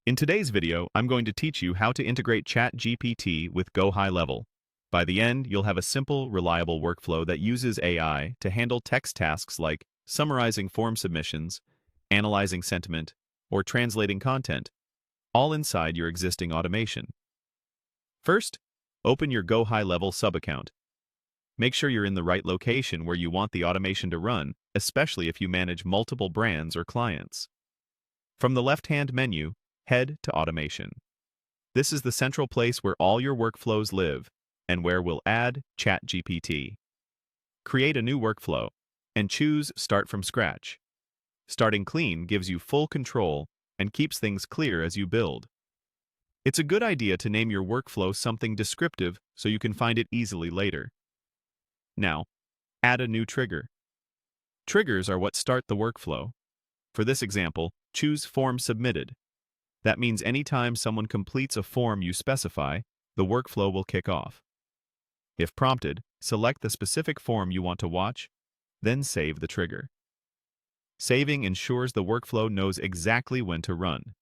In today's video, I'm going to teach you how to integrate ChatGPT with GoHighLevel. By the end, you'll have a simple, reliable workflow that uses AI to handle text tasks like summarizing form submissions, analyzing sentiment, or translating content, all inside your existing automation. First, open your GoHighLevel sub-account. Make sure you're in the right location where you want the automation to run, especially if you manage multiple brands or clients. From the left-hand menu, head to Automation. This is the central place where all your workflows live and where we'll add ChatGPT. Create a new workflow and choose Start from Scratch. Starting clean gives you full control and keeps things clear as you build. It's a good idea to name your workflow something descriptive so you can find it easily later. Now, add a new trigger. Triggers are what start the workflow. For this example, choose Form Submitted. That means anytime someone completes a form you specify, the workflow will kick off. If prompted, select the specific form you want to watch, then save the trigger. Saving ensures the workflow knows exactly when to run.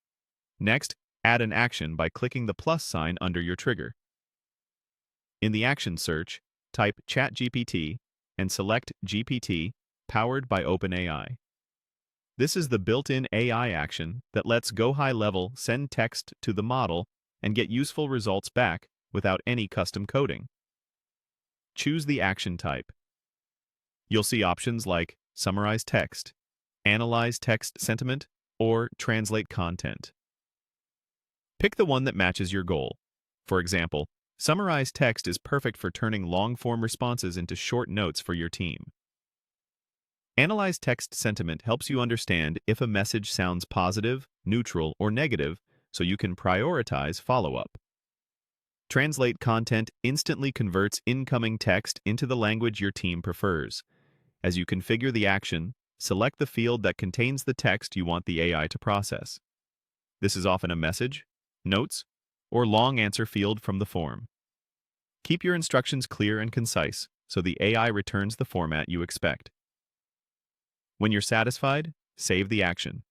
Next, add an action by clicking the plus sign under your trigger. In the action search, type ChatGPT and select GPT, powered by OpenAI. This is the built-in AI action that lets GoHighLevel send text to the model and get useful results back without any custom coding. Choose the action type. You'll see options like Summarize Text, Analyze Text Sentiment, or Translate Content. Pick the one that matches your goal. For example, Summarize Text is perfect for turning long-form responses into short notes for your team. Analyze Text Sentiment helps you understand if a message sounds positive, neutral, or negative, so you can prioritize follow-up. Translate Content instantly converts incoming text into the language your team prefers. As you configure the action, select the field that contains the text you want the AI to process. This is often a message, notes, or long answer field from the form. Keep your instructions clear and concise, so the AI returns the format you expect. When you're satisfied, save the action.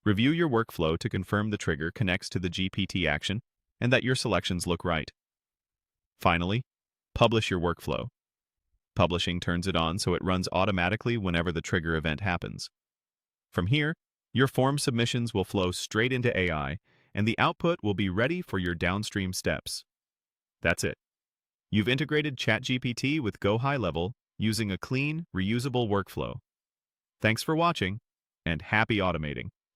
Review your workflow to confirm the trigger connects to the GPT action and that your selections look right. Finally, publish your workflow. Publishing turns it on so it runs automatically whenever the trigger event happens. From here, your form submissions will flow straight into AI, and the output will be ready for your downstream steps. That's it. You've integrated ChatGPT with GoHighLevel using a clean, reusable workflow. Thanks for watching, and happy automating!